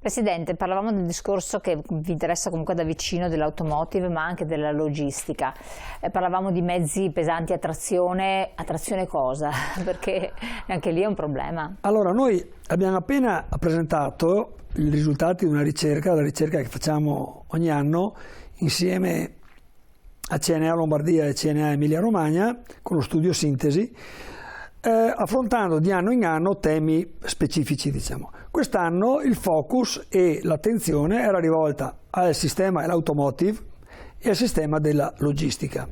Presidente, parlavamo del discorso che vi interessa comunque da vicino dell'automotive ma anche della logistica. Parlavamo di mezzi pesanti a trazione cosa? Perché anche lì è un problema. Allora, noi abbiamo appena presentato i risultati di una ricerca, la ricerca che facciamo ogni anno insieme a CNA Lombardia e CNA Emilia Romagna con lo studio Sintesi, affrontando di anno in anno temi specifici, diciamo. Quest'anno il focus e l'attenzione era rivolta al sistema dell'automotive e al sistema della logistica.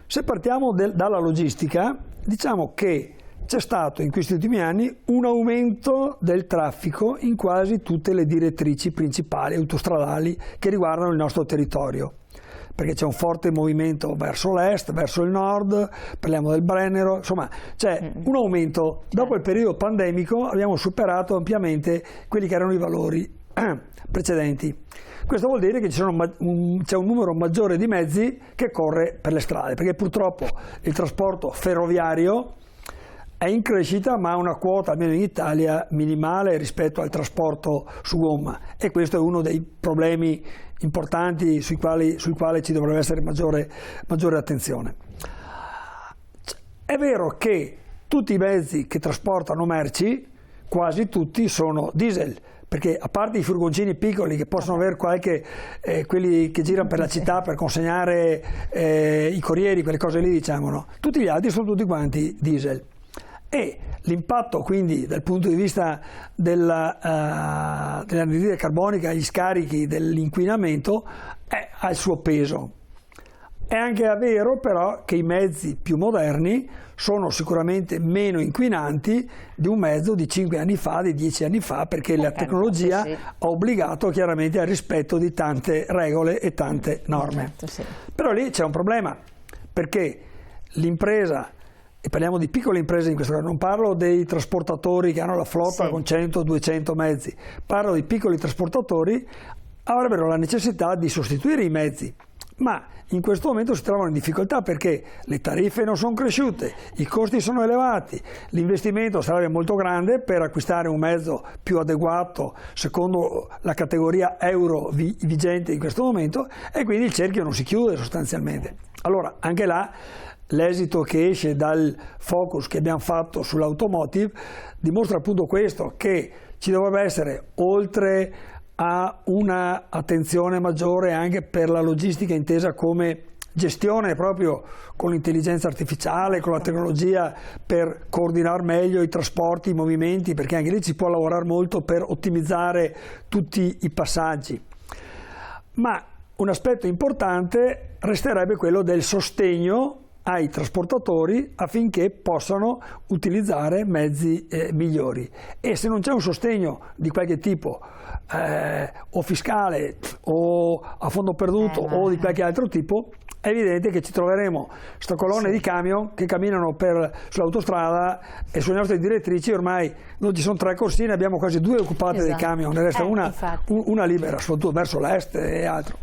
Se partiamo dalla logistica, diciamo che c'è stato in questi ultimi anni un aumento del traffico in quasi tutte le direttrici principali autostradali che riguardano il nostro territorio, perché c'è un forte movimento verso l'est, verso il nord, parliamo del Brennero, insomma c'è un aumento. Dopo il periodo pandemico abbiamo superato ampiamente quelli che erano i valori precedenti. Questo vuol dire che c'è un numero maggiore di mezzi che corre per le strade, perché purtroppo il trasporto ferroviario è in crescita, ma ha una quota, almeno in Italia, minimale rispetto al trasporto su gomma, e questo è uno dei problemi importanti sul quale ci dovrebbe essere maggiore attenzione. È vero che tutti i mezzi che trasportano merci, quasi tutti, sono diesel, perché a parte i furgoncini piccoli che possono avere quelli che girano per la città per consegnare i corrieri, quelle cose lì, diciamo, no? Tutti gli altri sono tutti quanti diesel. E l'impatto quindi dal punto di vista dell'anidride carbonica, gli scarichi dell'inquinamento ha il suo peso. È anche vero però che i mezzi più moderni sono sicuramente meno inquinanti di un mezzo di 5 anni fa, di 10 anni fa, perché la tecnologia ha obbligato chiaramente al rispetto di tante regole e tante norme. Però lì c'è un problema, perché l'impresa, e parliamo di piccole imprese in questo caso, non parlo dei trasportatori che hanno la flotta con 100-200 mezzi, parlo di piccoli trasportatori, avrebbero la necessità di sostituire i mezzi, ma in questo momento si trovano in difficoltà perché le tariffe non sono cresciute, i costi sono elevati, l'investimento sarebbe molto grande per acquistare un mezzo più adeguato secondo la categoria euro vigente in questo momento, e quindi il cerchio non si chiude sostanzialmente. Allora, anche là, l'esito che esce dal focus che abbiamo fatto sull'automotive dimostra appunto questo, che ci dovrebbe essere, oltre a una attenzione maggiore anche per la logistica intesa come gestione proprio con l'intelligenza artificiale, con la tecnologia per coordinare meglio i trasporti, i movimenti, perché anche lì ci può lavorare molto per ottimizzare tutti i passaggi. Ma un aspetto importante resterebbe quello del sostegno ai trasportatori affinché possano utilizzare mezzi migliori, e se non c'è un sostegno di qualche tipo o fiscale o a fondo perduto o di qualche altro tipo, è evidente che ci troveremo sta colonne di camion che camminano sull'autostrada, e sulle nostre direttrici ormai non ci sono 3 corsine, abbiamo quasi 2 occupate dei camion, ne resta una libera, soprattutto verso l'est e altro.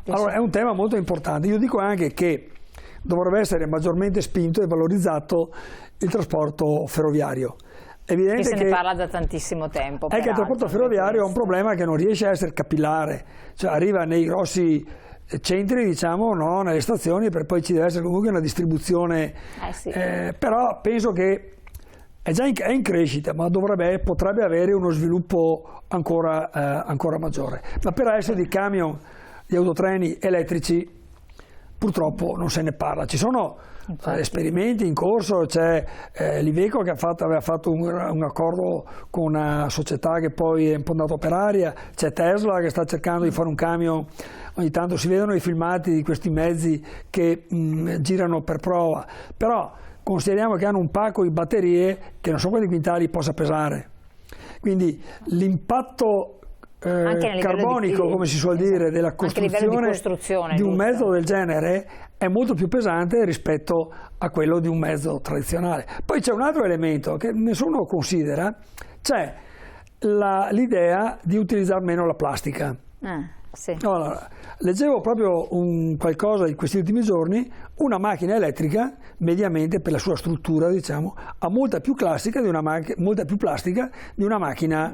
Allora è un tema molto importante. Io dico anche che dovrebbe essere maggiormente spinto e valorizzato il trasporto ferroviario. È evidente che se ne parla da tantissimo tempo. È che il trasporto ferroviario è un problema che non riesce a essere capillare, cioè arriva nei grossi centri, diciamo, no, nelle stazioni, per poi ci deve essere comunque una distribuzione. Però penso che è già in crescita, ma potrebbe avere uno sviluppo ancora maggiore. Ma per adesso di camion, di autotreni elettrici purtroppo non se ne parla. Ci sono esperimenti in corso, c'è l'Iveco che aveva fatto un accordo con una società che poi è un po' andato per aria, c'è Tesla che sta cercando di fare un camion, ogni tanto si vedono i filmati di questi mezzi che girano per prova, però consideriamo che hanno un pacco di batterie che non so quanti quintali possa pesare, quindi l'impatto carbonico, come si suol dire, della costruzione di un mezzo del genere è molto più pesante rispetto a quello di un mezzo tradizionale. Poi c'è un altro elemento che nessuno considera, c'è l'idea di utilizzare meno la plastica. Sì. Allora, leggevo proprio qualcosa in questi ultimi giorni, una macchina elettrica mediamente per la sua struttura, diciamo, ha molta più plastica di una macchina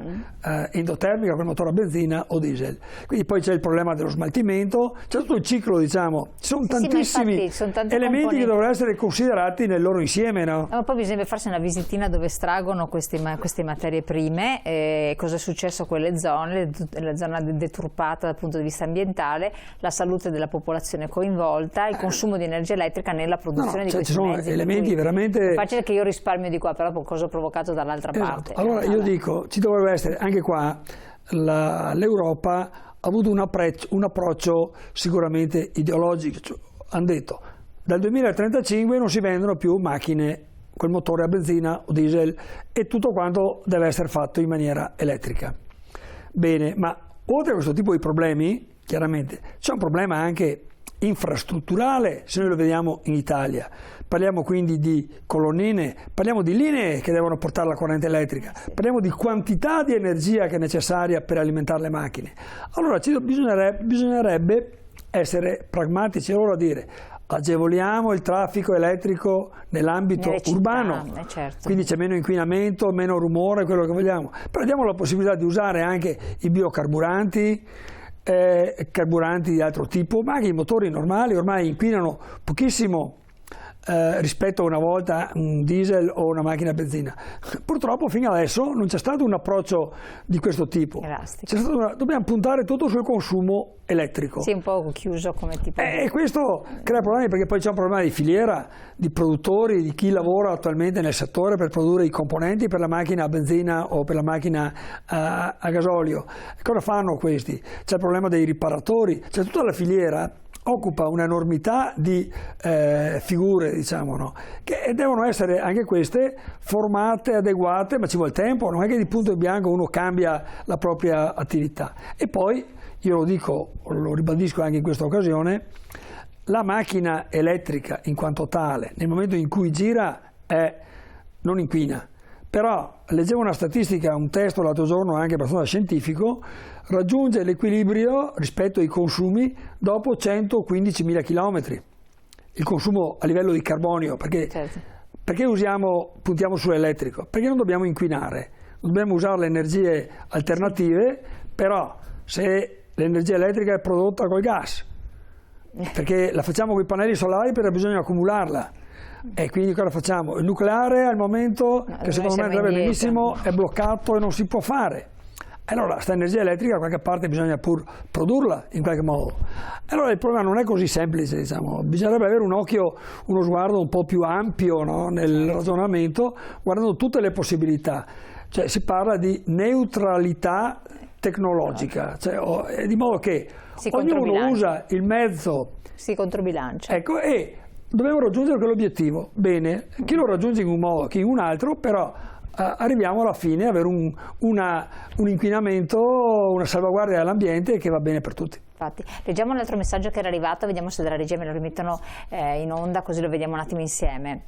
endotermica con motore a benzina o diesel. Quindi poi c'è il problema dello smaltimento, c'è tutto il ciclo, diciamo, ci sono tantissimi elementi che dovrebbero essere considerati nel loro insieme, no? Ma poi bisogna farsi una visitina dove estraggono queste materie prime, cosa è successo a quelle zone, la zona deturpata dal punto di vista ambientale, la salute della popolazione coinvolta, il consumo di energia elettrica nella produzione di questi mezzi. Ci sono elementi veramente... È facile che io risparmio di qua, però cosa ho provocato dall'altra parte. Allora io dico, ci dovrebbe essere anche qua, l'Europa ha avuto un approccio sicuramente ideologico, hanno detto dal 2035 non si vendono più macchine col motore a benzina o diesel e tutto quanto deve essere fatto in maniera elettrica. Bene, ma oltre a questo tipo di problemi, chiaramente c'è un problema anche infrastrutturale, se noi lo vediamo in Italia. Parliamo quindi di colonnine, parliamo di linee che devono portare la corrente elettrica, parliamo di quantità di energia che è necessaria per alimentare le macchine. Allora bisognerebbe essere pragmatici, allora dire agevoliamo il traffico elettrico nell'ambito urbano, certo. Quindi c'è meno inquinamento, meno rumore, quello che vogliamo, però diamo la possibilità di usare anche i biocarburanti, carburanti di altro tipo, ma anche i motori normali ormai inquinano pochissimo rispetto a una volta un diesel o una macchina a benzina. Purtroppo fino adesso non c'è stato un approccio di questo tipo. Dobbiamo puntare tutto sul consumo elettrico. Sì, un po' chiuso come tipo. E questo crea problemi perché poi c'è un problema di filiera, di produttori, di chi lavora attualmente nel settore per produrre i componenti per la macchina a benzina o per la macchina a gasolio. Cosa fanno questi? C'è il problema dei riparatori, c'è tutta la filiera occupa un'enormità di figure, diciamo, no? Che devono essere anche queste formate, adeguate, ma ci vuole tempo, non è che di punto in bianco uno cambia la propria attività. E poi, io lo dico, lo ribadisco anche in questa occasione, la macchina elettrica in quanto tale, nel momento in cui gira, non inquina. Però leggevo una statistica, un testo l'altro giorno anche abbastanza scientifico, raggiunge l'equilibrio rispetto ai consumi dopo 115.000 km. Il consumo a livello di carbonio, perché puntiamo sull'elettrico? Perché non dobbiamo inquinare, non dobbiamo usare le energie alternative, però se l'energia elettrica è prodotta col gas, perché la facciamo con i pannelli solari perché bisogna accumularla. E quindi cosa facciamo? Il nucleare al momento, che secondo me andrebbe benissimo, è bloccato e non si può fare. Allora questa energia elettrica da qualche parte bisogna pur produrla in qualche modo. Allora il problema non è così semplice, diciamo. Bisognerebbe avere un occhio, uno sguardo un po' più ampio, no? Nel ragionamento, guardando tutte le possibilità. Cioè si parla di neutralità tecnologica, cioè, di modo che ognuno usa il mezzo. Si controbilancia. Ecco, e dobbiamo raggiungere quell'obiettivo. Bene, chi lo raggiunge in un modo, chi in un altro, però arriviamo alla fine ad avere un inquinamento, una salvaguardia dell'ambiente che va bene per tutti. Infatti, leggiamo un altro messaggio che era arrivato, vediamo se dalla regia me lo rimettono in onda, così lo vediamo un attimo insieme.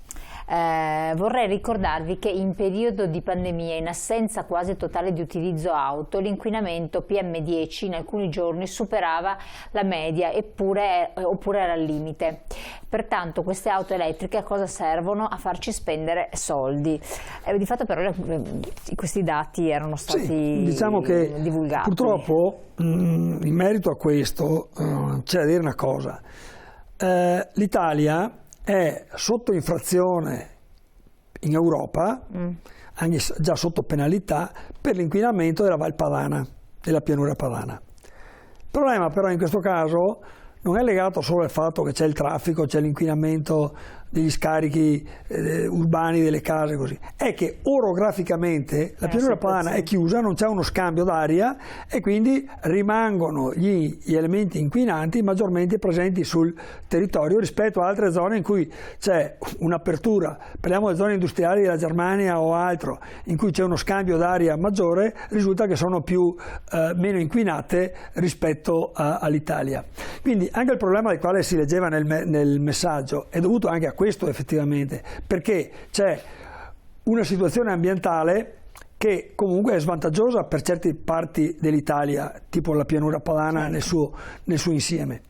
Vorrei ricordarvi che in periodo di pandemia, in assenza quasi totale di utilizzo auto, l'inquinamento PM10 in alcuni giorni superava la media oppure era al limite. Pertanto queste auto elettriche a cosa servono? A farci spendere soldi. Di fatto però questi dati erano stati diciamo che divulgati. Purtroppo in merito a questo c'è da dire una cosa. L'Italia è sotto infrazione in Europa, anche già sotto penalità, per l'inquinamento della Val Padana, della pianura padana. Il problema però in questo caso non è legato solo al fatto che c'è il traffico, c'è l'inquinamento degli scarichi urbani delle case, così. È che orograficamente la pianura padana è chiusa, non c'è uno scambio d'aria e quindi rimangono gli elementi inquinanti maggiormente presenti sul territorio rispetto a altre zone in cui c'è un'apertura. Parliamo delle zone industriali della Germania o altro, in cui c'è uno scambio d'aria maggiore, risulta che sono meno inquinate rispetto all'Italia. Quindi anche il problema del quale si leggeva nel messaggio è dovuto anche a questo effettivamente, perché c'è una situazione ambientale che comunque è svantaggiosa per certe parti dell'Italia, tipo la pianura padana nel suo insieme.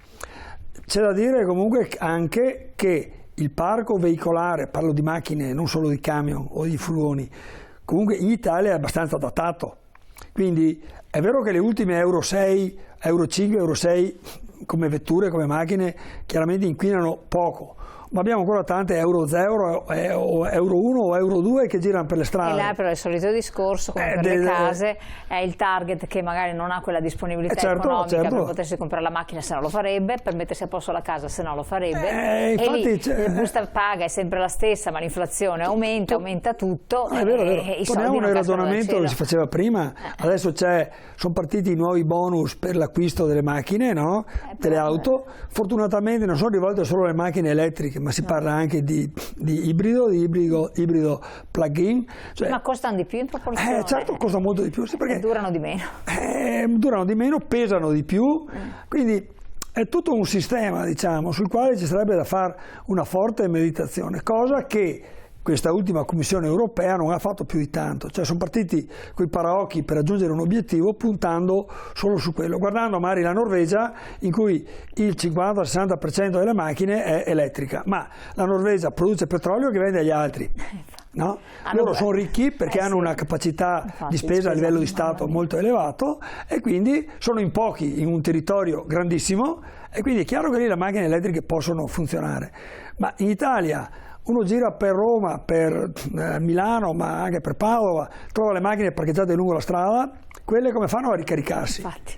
C'è da dire comunque anche che il parco veicolare, parlo di macchine, non solo di camion o di furgoni, comunque in Italia è abbastanza datato. Quindi è vero che le ultime Euro 6, Euro 5, Euro 6 come vetture, come macchine, chiaramente inquinano poco, ma abbiamo ancora tante Euro 0 o Euro 1 o Euro 2 che girano per le strade. E là però è il solito discorso, come per le case, è il target che magari non ha quella disponibilità economica per potersi comprare la macchina, se no lo farebbe, per mettersi a posto la casa, se no lo farebbe. Infatti, e lì la busta paga è sempre la stessa, ma l'inflazione aumenta tutto. È vero, è vero. Torniamo nel ragionamento che si faceva prima, adesso sono partiti i nuovi bonus per l'acquisto delle macchine, no? Delle auto, fortunatamente non sono rivolte solo alle macchine elettriche, ma si parla anche di ibrido plug-in. Cioè, ma costano di più in proporzione? Certo, costa molto di più. Sì, perché durano di meno. Durano di meno, pesano di più, quindi è tutto un sistema, diciamo, sul quale ci sarebbe da fare una forte meditazione, cosa che questa ultima Commissione europea non ha fatto più di tanto, cioè sono partiti coi paraocchi per raggiungere un obiettivo puntando solo su quello, guardando magari la Norvegia in cui il 50-60% delle macchine è elettrica, ma la Norvegia produce petrolio che vende agli altri. No? Loro sono ricchi perché hanno una capacità di spesa a livello di Stato molto elevato e quindi sono in pochi in un territorio grandissimo e quindi è chiaro che lì le macchine elettriche possono funzionare, ma in Italia uno gira per Roma, per Milano, ma anche per Padova, trova le macchine parcheggiate lungo la strada, quelle come fanno a ricaricarsi? Infatti.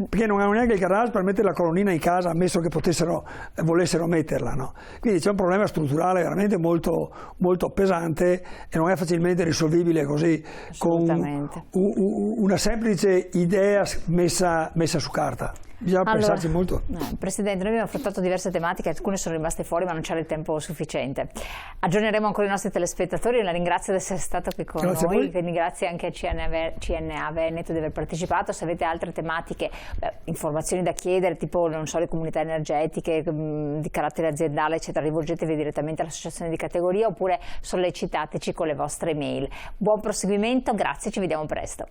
Perché non hanno neanche il garage per mettere la colonnina in casa, ammesso che volessero metterla, no? Quindi c'è un problema strutturale veramente molto, molto pesante e non è facilmente risolvibile così con una semplice idea messa su carta. Bisogna pensarci molto. Presidente, noi abbiamo affrontato diverse tematiche, alcune sono rimaste fuori ma non c'era il tempo sufficiente. Aggiorneremo ancora i nostri telespettatori, la ringrazio di essere stato qui con noi, ringrazio anche a CNA Veneto di aver partecipato. Se avete altre tematiche, informazioni da chiedere, tipo non so, le comunità energetiche di carattere aziendale eccetera, rivolgetevi direttamente all'associazione di categoria oppure sollecitateci con le vostre mail. Buon proseguimento, grazie, ci vediamo presto.